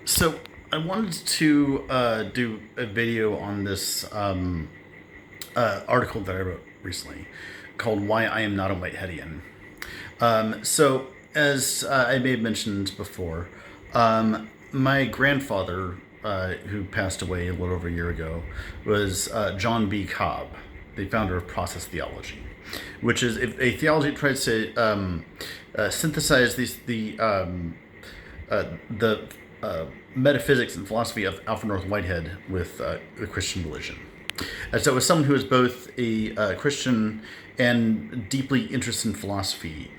So I wanted to do a video on this article that I wrote recently called "Why I Am Not a Whiteheadian." So as I may have mentioned before, my grandfather, who passed away a little over a year ago, was John B. Cobb, the founder of process theology, which is a theology that tries to synthesize the metaphysics and philosophy of Alfred North Whitehead with the Christian religion. And so, as someone who is both a Christian and deeply interested in philosophy,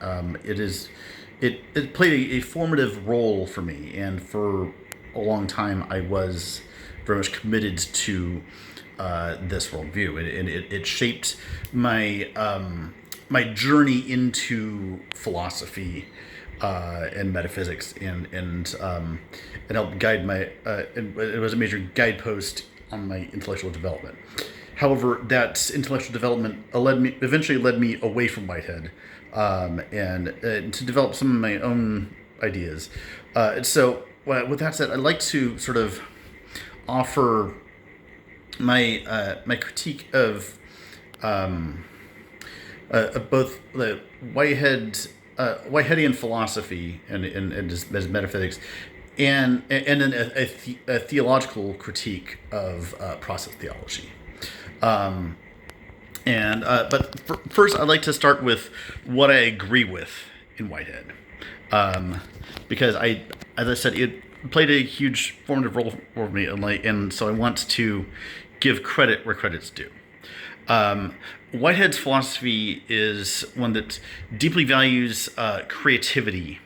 it played a formative role for me, and for a long time, I was very much committed to this worldview, and it shaped my journey into philosophy and metaphysics, and helped guide my. It was a major guidepost on my intellectual development. However, that intellectual development eventually led me away from Whitehead, and to develop some of my own ideas. With that said, I'd like to sort of offer my critique of both the Whiteheadian philosophy and his metaphysics, and then a theological critique of process theology. First, I'd like to start with what I agree with in Whitehead, because as I said, it played a huge formative role for me, and so I want to give credit where credit's due. Whitehead's philosophy is one that deeply values creativity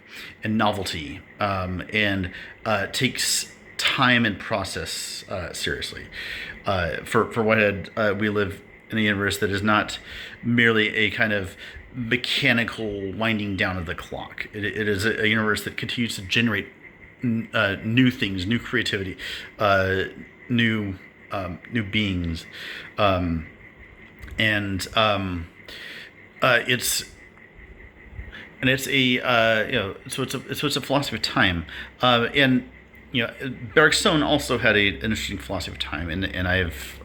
and novelty, and takes time and process seriously. For Whitehead, we live in a universe that is not merely a kind of mechanical winding down of the clock. It is a universe that continues to generate new things, new creativity, new beings. And it's it's a so it's a philosophy of time, and Bergson also had an interesting philosophy of time, and I've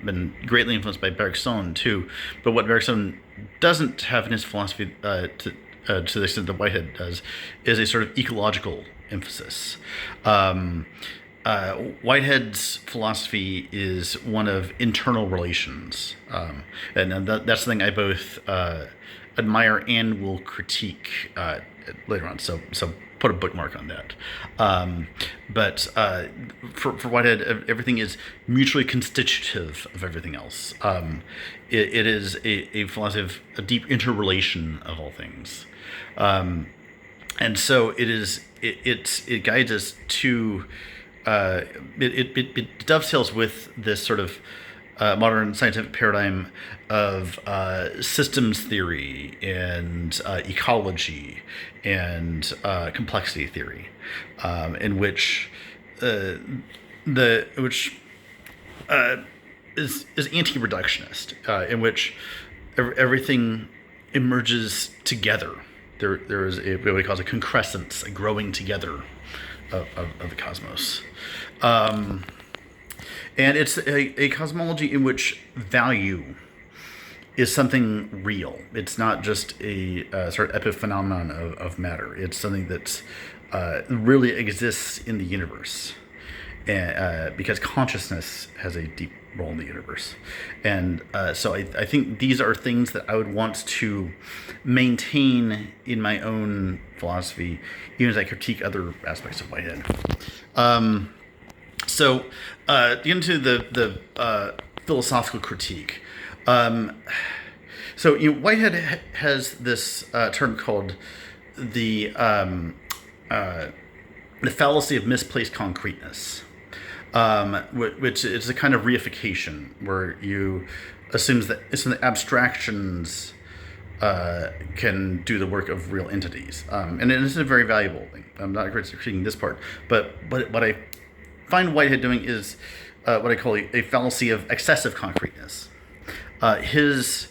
been greatly influenced by Bergson too. But what Bergson doesn't have in his philosophy, to the extent that Whitehead does, is a sort of ecological emphasis. Whitehead's philosophy is one of internal relations, and that's something I both admire and will critique later on. So put a bookmark on that. But for Whitehead, everything is mutually constitutive of everything else. It is a philosophy of a deep interrelation of all things, and so it guides us to. It dovetails with this sort of modern scientific paradigm of systems theory and ecology and complexity theory, in which is anti-reductionist, in which everything emerges together. There is what he calls a concrescence, a growing together of the cosmos. And it's a cosmology in which value is something real. It's not just a sort of epiphenomenon of matter. It's something that really exists in the universe, and, because consciousness has a deep role in the universe. And so I think these are things that I would want to maintain in my own philosophy, even as I critique other aspects of Whitehead. So, to get into the philosophical critique. Whitehead has this term called the fallacy of misplaced concreteness, which is a kind of reification where you assumes that some abstractions can do the work of real entities, and this is a very valuable thing. I'm not critiquing this part, but what I find Whitehead doing is what I call a fallacy of excessive concreteness. His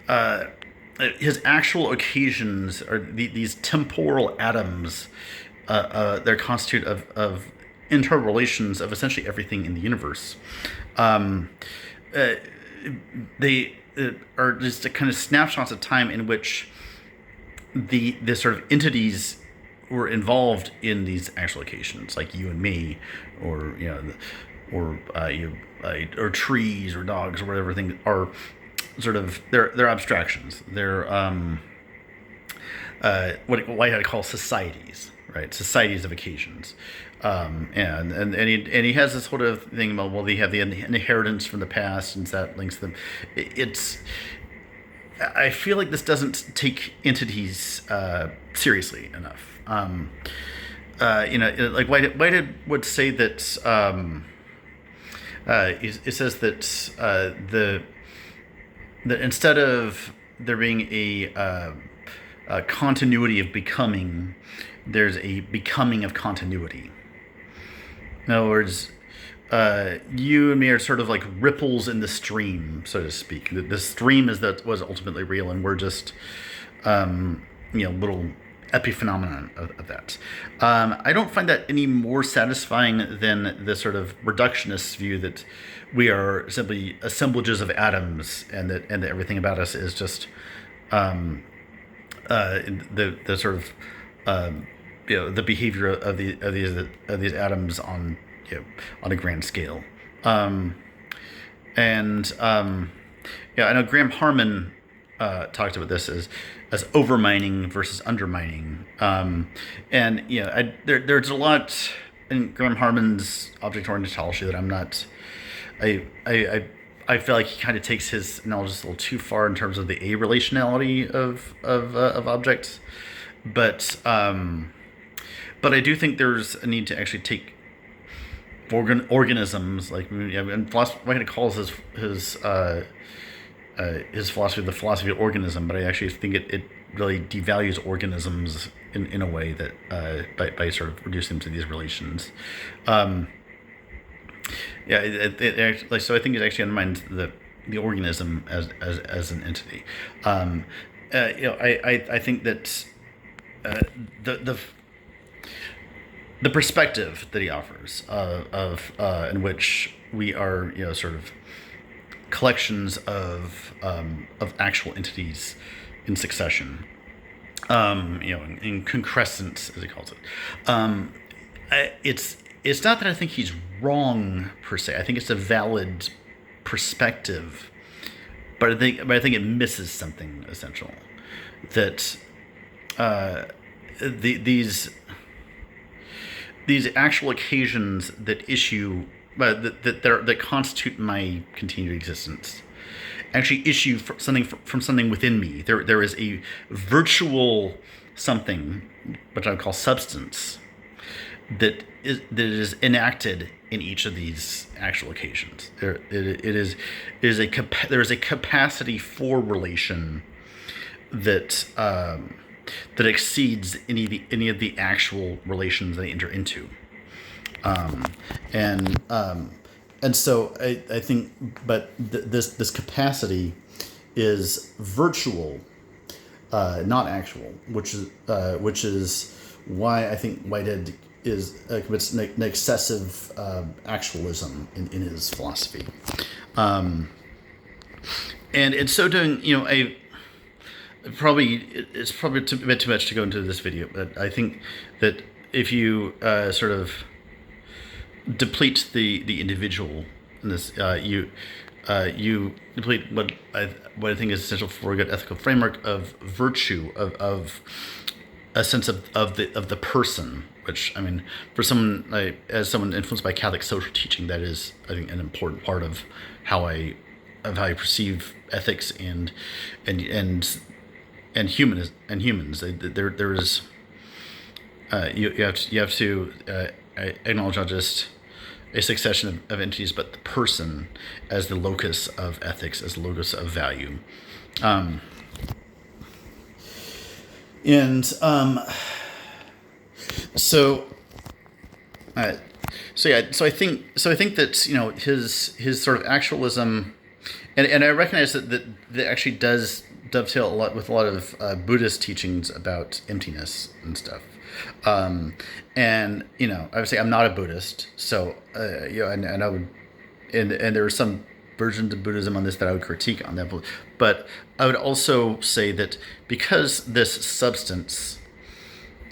actual occasions are these temporal atoms. They're constituted of interrelations of essentially everything in the universe. Um, uh, they are just a kind of snapshots of time in which the sort of entities were involved in these actual occasions, like you and me, or or trees or dogs or whatever things are sort of they're abstractions. They're what Whitehead calls societies, right? Societies of occasions. And he has this sort of thing about, well, they have the inheritance from the past, and that links them. It's I feel like this doesn't take entities seriously enough. Like Whitehead would say that it says that that instead of there being a continuity of becoming, there's a becoming of continuity. In other words, you and me are sort of like ripples in the stream, so to speak. The stream is that was ultimately real, and we're just little epiphenomenon of that. I don't find that any more satisfying than the sort of reductionist view that we are simply assemblages of atoms, and that everything about us is just the sort of the behavior of these atoms on on a grand scale. I know Graham Harman talked about this as overmining versus undermining, there's a lot in Graham Harman's object-oriented ontology that I'm not. I feel like he kind of takes his analysis a little too far in terms of the a-relationality of objects, but I do think there's a need to actually take organisms, like, and Whitehead calls his philosophy the philosophy of organism, but I actually think it really devalues organisms in a way that by sort of reducing them to these relations. So I think it actually undermines the organism as an entity. I think that the perspective that he offers in which we are sort of collections of actual entities in succession, in concrescence, as he calls it. It's not that I think he's wrong per se. I think it's a valid perspective, but I think it misses something essential. That these actual occasions that issue that constitute my continued existence actually issue from something within me. There is a virtual something, which I would call substance, that is enacted in each of these actual occasions. There is a capacity for relation that exceeds any of the actual relations they enter into. And so I think, but this capacity is virtual, not actual, which is why I think Whitehead commits an excessive actualism in his philosophy, and in so doing, it's probably a bit too much to go into this video, but I think that if you sort of deplete the individual in this, you deplete what I think is essential for a good ethical framework of virtue, of a sense of the person, which, I mean, for someone as someone influenced by Catholic social teaching, that is, I think, an important part of how I perceive ethics and humans. There is you have to acknowledge not just a succession of entities, but the person as the locus of ethics, as the locus of value. So I think that his sort of actualism, and I recognize that actually does dovetail a lot with a lot of Buddhist teachings about emptiness and stuff. And obviously I'm not a Buddhist, so and I would, and there are some versions of Buddhism on this that I would critique on that, but I would also say that because this substance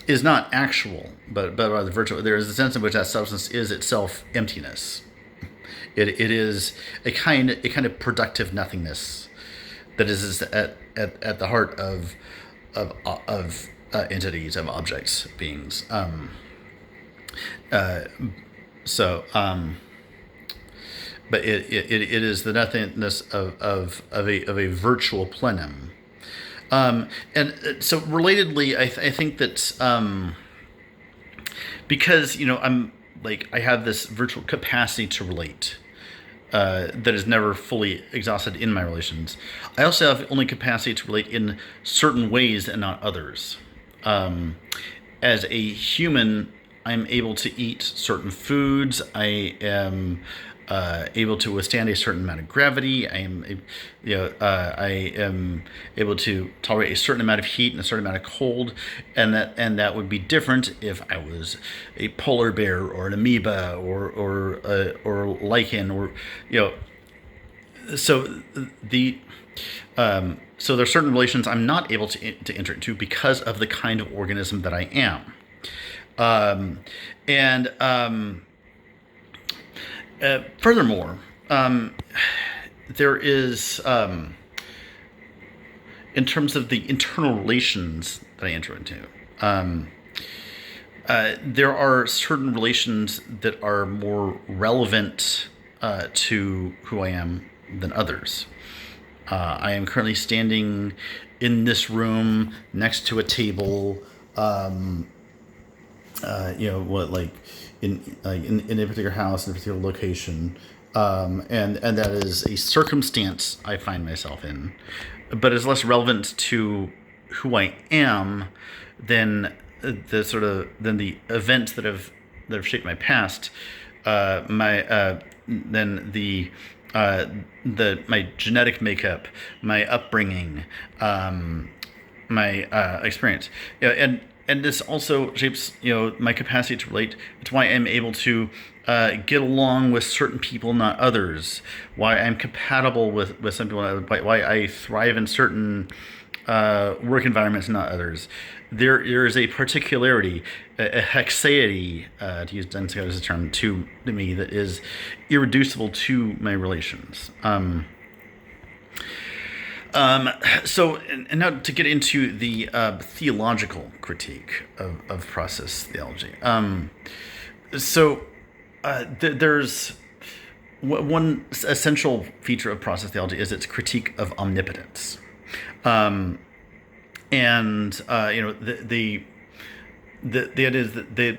is not actual, but rather virtual, there is a sense in which that substance is itself emptiness. It is a kind of productive nothingness that is at the heart of entities, of objects, beings. Uh, so, but it is the nothingness of a virtual plenum. And so relatedly, I think that because I'm like I have this virtual capacity to relate that is never fully exhausted in my relations. I also have only capacity to relate in certain ways and not others. Um, as a human, I'm able to eat certain foods. I am able to withstand a certain amount of gravity. I am able to tolerate a certain amount of heat and a certain amount of cold, and that would be different if I was a polar bear or an amoeba or lichen or you know. So the so there are certain relations I'm not able to enter into because of the kind of organism that I am. And furthermore, there is, in terms of the internal relations that I enter into, there are certain relations that are more relevant to who I am than others. I am currently standing in this room next to a table. What like in a particular house in a particular location, and that is a circumstance I find myself in, but is less relevant to who I am than the events that have shaped my past, my than my genetic makeup, my upbringing, my experience. And this also shapes my capacity to relate. It's why I'm able to get along with certain people, not others. Why I'm compatible with some people, why I thrive in certain work environments, not others. There is a particularity, a hexaity, to use Dunscott's term, to me that is irreducible to my relations. And now to get into the theological critique of process theology. There's one essential feature of process theology is its critique of omnipotence. And the idea is that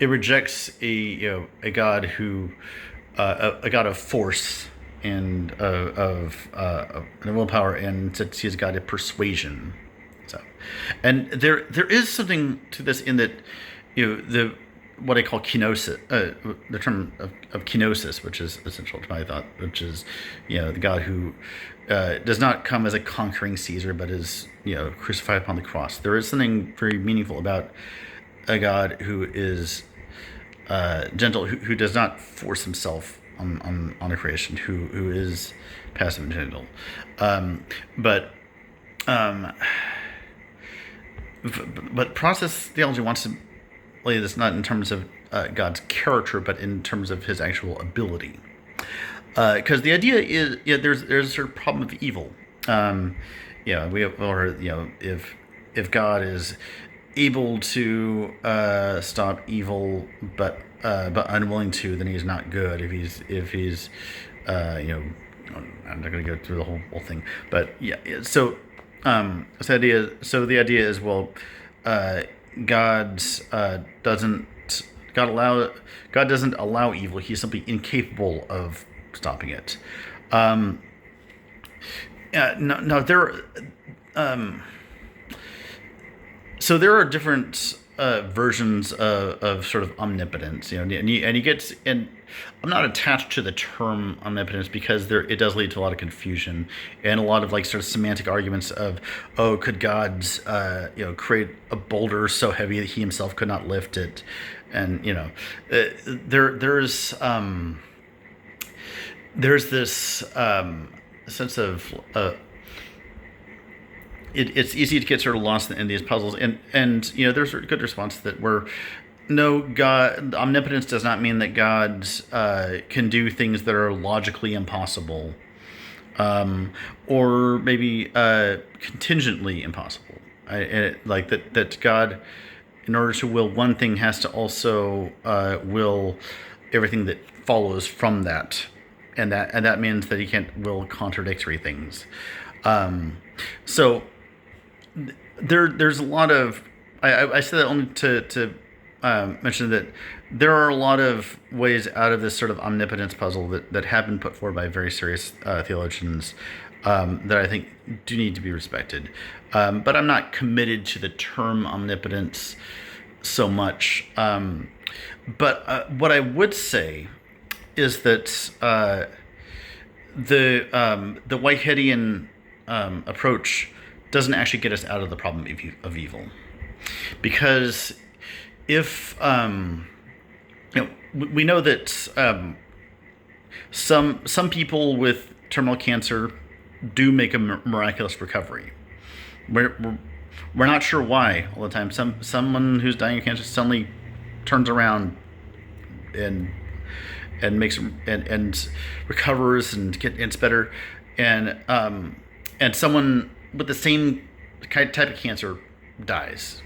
it rejects a God who a God of force and of willpower, and sees God of persuasion. So, and there is something to this in that the what I call kenosis, the term of kenosis, which is essential to my thought, which is the God who does not come as a conquering Caesar, but is crucified upon the cross. There is something very meaningful about a God who is gentle, who does not force himself on a creation, who is passive and gentle. But process theology wants to lay this not in terms of God's character, but in terms of his actual ability. Because the idea is, there's a sort of problem of evil. If God is able to stop evil, but unwilling to, then he's not good. If he's I'm not going to go through the whole thing, but yeah. So the idea is, well, God's doesn't God doesn't allow evil. He's simply incapable of stopping it. Now there. So there are different versions of sort of omnipotence, and you get, and I'm not attached to the term omnipotence because it does lead to a lot of confusion and a lot of like sort of semantic arguments of, oh, could God create a boulder so heavy that he himself could not lift it, and there's this sense of it's easy to get sort of lost in these puzzles, and there's a good response that no, God, omnipotence does not mean that God can do things that are logically impossible, or maybe contingently impossible. Like that God, in order to will one thing, has to also will everything that follows from that, and that means that he can't will contradictory things. So there's a lot of I say that only to mention that there are a lot of ways out of this sort of omnipotence puzzle that have been put forward by very serious theologians that I think do need to be respected. But I'm not committed to the term omnipotence so much. But what I would say is that the Whiteheadian approach doesn't actually get us out of the problem of evil, because if we know that some people with terminal cancer do make a miraculous recovery. We're not sure why all the time. Someone who's dying of cancer suddenly turns around and makes and recovers and gets better, and someone with the same type of cancer dies.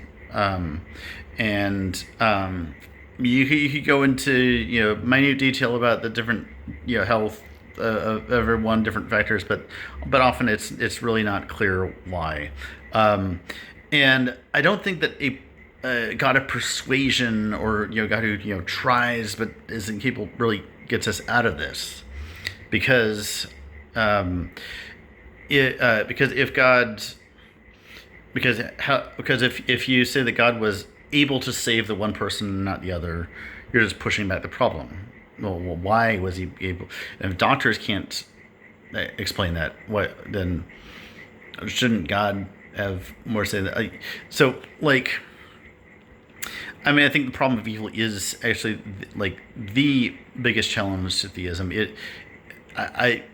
You could go into minute detail about the different health of everyone, different factors, but often it's really not clear why. And I don't think that a God of persuasion or God who tries but is incapable really gets us out of this, because if God because if you say that God was able to save the one person and not the other, you're just pushing back the problem. Well, why was he able? And if doctors can't explain that, then shouldn't God have more to say that? So, I think the problem of evil is actually the biggest challenge to theism. I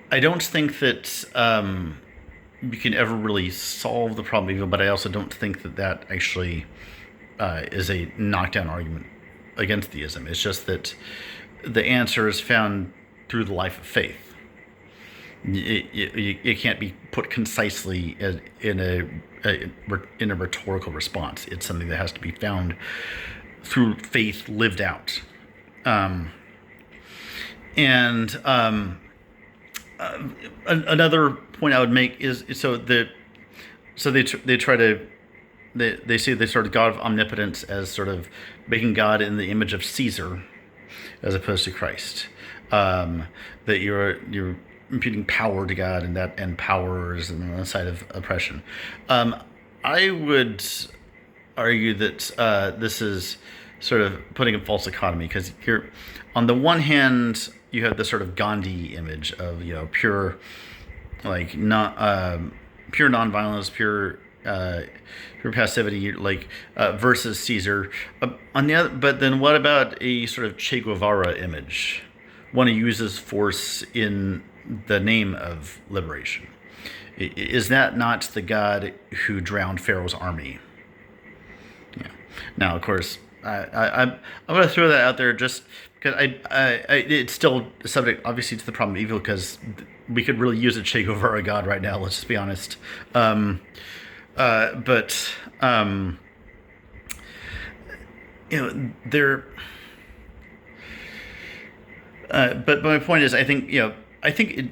don't think that we can ever really solve the problem of evil, but I also don't think that actually is a knockdown argument against theism. It's just that the answer is found through the life of faith. It can't be put concisely in a rhetorical response. It's something that has to be found through faith lived out. Another point I would make is they see the sort of God of omnipotence as sort of making God in the image of Caesar as opposed to Christ. That you're imputing power to God, and power is on the side of oppression. I would argue that this is sort of putting a false dichotomy, because here, on the one hand, you have this sort of Gandhi image of pure, pure nonviolence, pure passivity, versus Caesar. On the other, but then what about a sort of Che Guevara image, one who uses force in the name of liberation? Is that not the God who drowned Pharaoh's army? Yeah. Now, of course, I'm going to throw that out there just because it's still a subject, obviously, to the problem of evil, because we could really use a Che Guevara God right now. Let's just be honest. There. But my point is, I think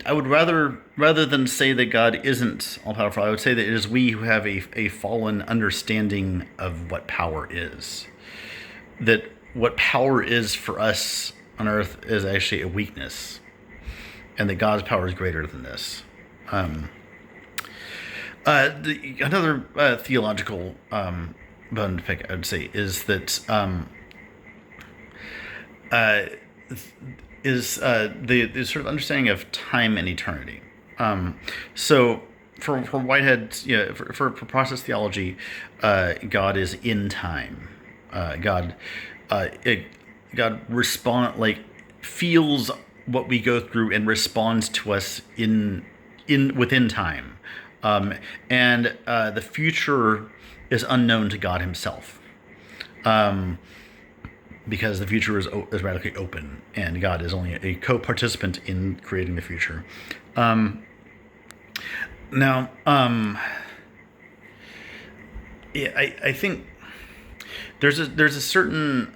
I would rather than say that God isn't all powerful, I would say that it is we who have a fallen understanding of what power is. That what power is for us on earth is actually a weakness, and that God's power is greater than this. Another theological bone to pick, I would say, is that uh, the sort of understanding of time and eternity. So for Whitehead, for process theology, God is in time. God, it, God feels what we go through and responds to us in within time, and the future is unknown to God Himself. Because the future is radically open, and God is only a co-participant in creating the future. Now, yeah, I think there's a certain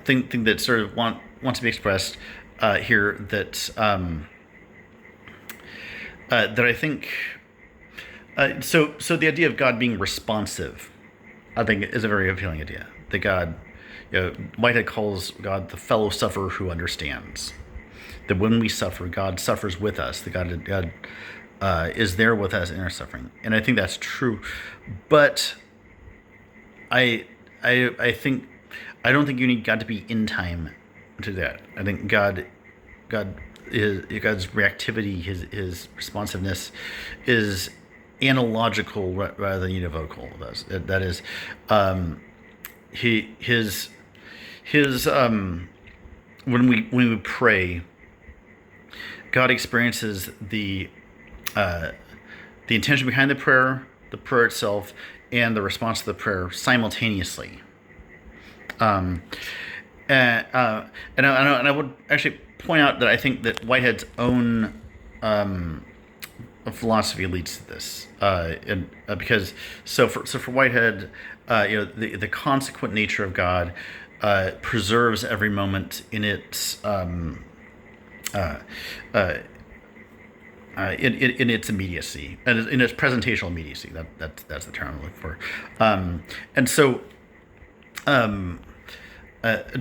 thing that sort of wants to be expressed here that I think so the idea of God being responsive, I think, is a very appealing idea. That God, Whitehead calls God the fellow sufferer who understands. That when we suffer, God suffers with us. That God is there with us in our suffering, and I think that's true. But I think I don't think you need God to be in time to that. I think God's reactivity, his responsiveness, is analogical rather than univocal. That is, his when we pray, God experiences the intention behind the prayer itself, and the response to the prayer simultaneously. And I would actually point out that I think that Whitehead's own philosophy leads to this, because for Whitehead, the consequent nature of God preserves every moment in its in its immediacy, and in its presentational immediacy. That's the term I'm looking for.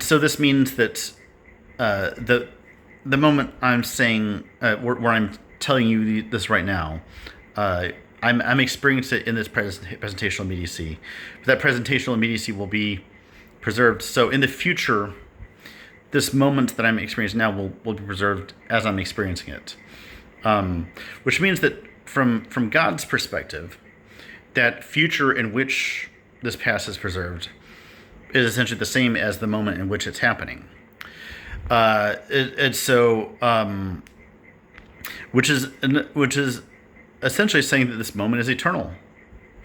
So this means that the moment I'm saying where I'm telling you this right now, I'm experiencing it in this presentational immediacy. That presentational immediacy will be preserved. So in the future, this moment that I'm experiencing now will be preserved as I'm experiencing it. Which means that from God's perspective, that future in which this past is preserved is essentially the same as the moment in which it's happening. Which is essentially saying that this moment is eternal,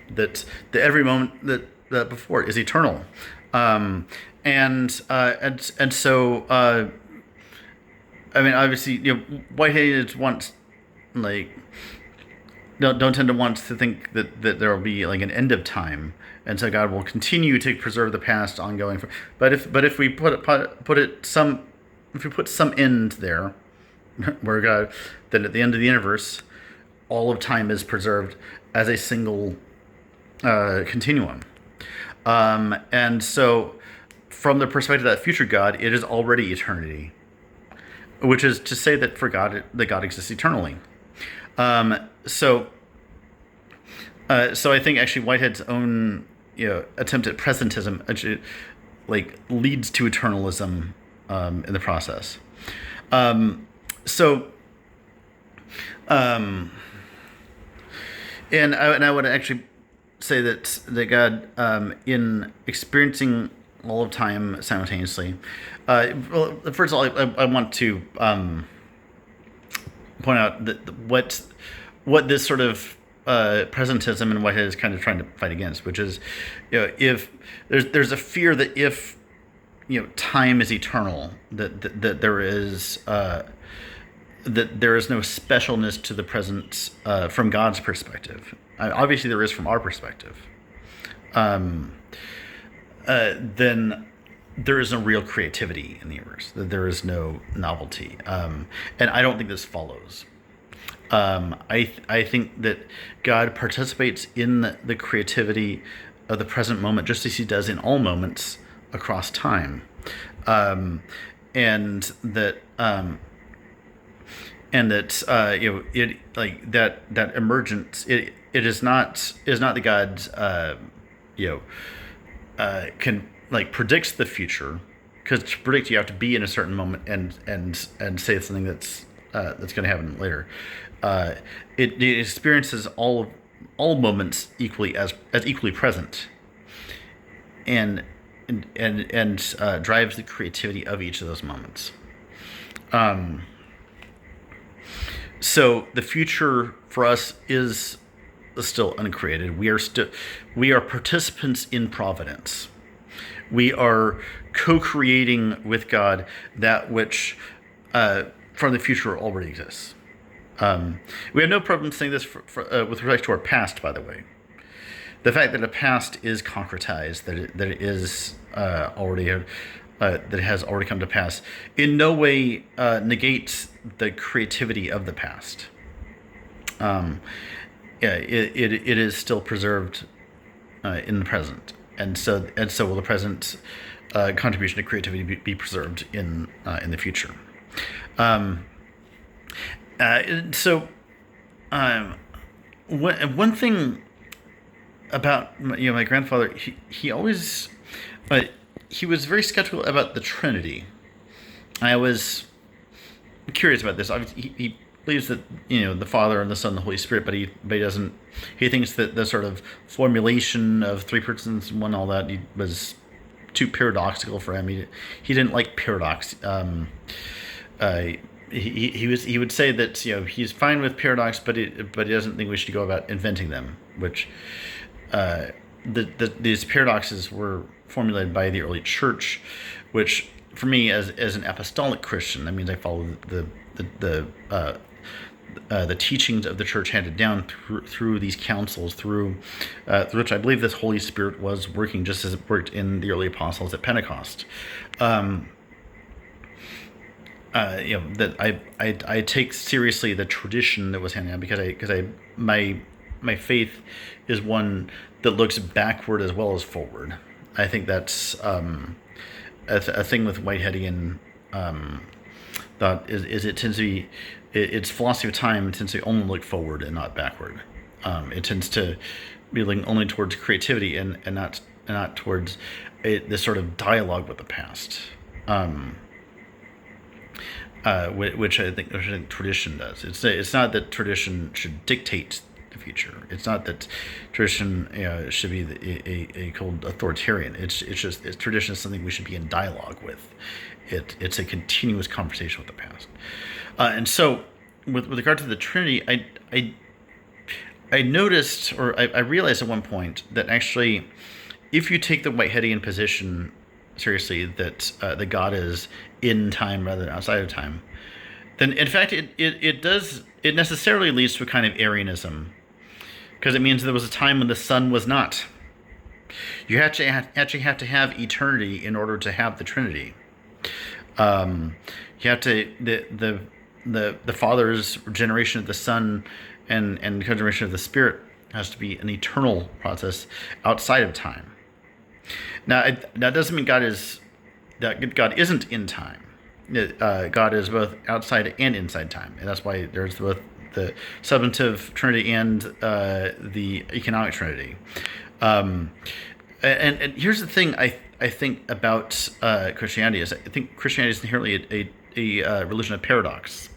that every moment that before it is eternal, and so I mean, obviously, Whitehead wants, like, don't tend to want to think that there will be like an end of time, and so God will continue to preserve the past ongoing. But if we put some end there, where God, then at the end of the universe, all of time is preserved as a single continuum, and so from the perspective of that future God, it is already eternity, which is to say that for God, that God exists eternally. So I think actually Whitehead's own attempt at presentism actually leads to eternalism in the process. And I would actually say that God, in experiencing all of time simultaneously, well, first of all, I want to point out that what this sort of presentism in Whitehead is kind of trying to fight against, which is, if there's a fear that if time is eternal, that there is no specialness to the present from God's perspective. Obviously, there is from our perspective. Then there is no real creativity in the universe. There is no novelty, and I don't think this follows. I think that God participates in the creativity of the present moment, just as He does in all moments across time, and that it, like, that emergence. It is not the God's you know, can like predicts the future, because to predict you have to be in a certain moment and say something that's going to happen later. Uh, it experiences all moments equally as equally present, and drives the creativity of each of those moments. So the future for us is still uncreated. We are participants in providence. We are co-creating with God that which from the future already exists. We have no problem saying this with respect to our past, by the way. The fact that the past is concretized, that it is already that it has already come to pass, in no way negates the creativity of the past. Yeah, it is still preserved in the present, and so will the present contribution to creativity be preserved in the future. So one thing about my grandfather, he always he was very skeptical about the Trinity. I was curious about this. Obviously, he believes that the Father and the Son and the Holy Spirit, but he doesn't. He thinks that the sort of formulation of three persons in one, all that, was too paradoxical for him. He didn't like paradox. He would say that he's fine with paradox, but he doesn't think we should go about inventing them. Which these paradoxes were formulated by the early church, which for me as an apostolic Christian, that means I follow the teachings of the church handed down through these councils, through which I believe this Holy Spirit was working just as it worked in the early apostles at Pentecost. That I take seriously the tradition that was handed down, because my faith is one that looks backward as well as forward. I think that's a thing with Whiteheadian thought is it tends to be its philosophy of time tends to only look forward and not backward. It tends to be looking only towards creativity and not towards this sort of dialogue with the past. Which I think tradition does. It's not that tradition should dictate the future. It's not that tradition should be a cold authoritarian. It's just tradition is something we should be in dialogue with. It's a continuous conversation with the past. And so, with regard to the Trinity, I noticed, or I realized at one point, that actually, if you take the Whiteheadian position seriously, that that God is in time rather than outside of time, then in fact it necessarily leads to a kind of Arianism, because it means there was a time when the Son was not. You actually have to have eternity in order to have the Trinity. You have to the Father's generation of the Son and generation of the Spirit has to be an eternal process outside of time. Now, that doesn't mean God isn't in time. God is both outside and inside time, and that's why there's both the substantive Trinity and the economic Trinity. And here's the thing I think about Christianity is I think Christianity is inherently a religion of paradox.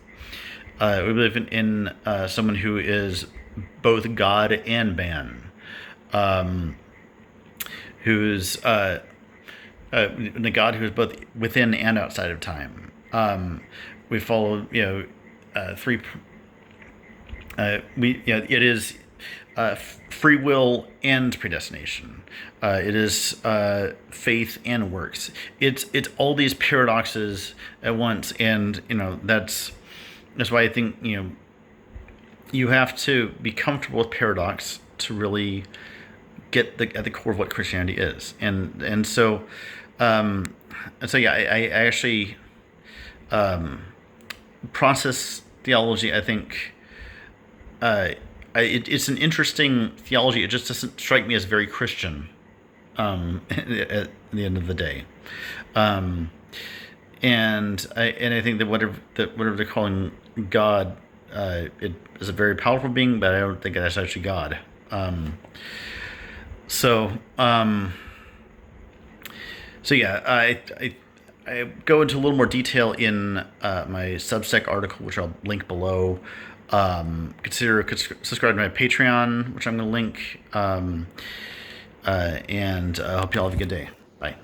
We believe in someone who is both God and man. Who's the God who is both within and outside of time. We follow, three. It is free will and predestination. It is faith and works. It's all these paradoxes at once, and that's why I think you have to be comfortable with paradox to really get at the core of what Christianity is, and so yeah, I actually process theology. I think it's an interesting theology. It just doesn't strike me as very Christian at the end of the day, and I think that whatever they're calling God, it is a very powerful being, but I don't think that's actually God. So, so yeah, I go into a little more detail in my Substack article, which I'll link below. Consider subscribe to my Patreon, which I'm going to link. And I hope you all have a good day. Bye.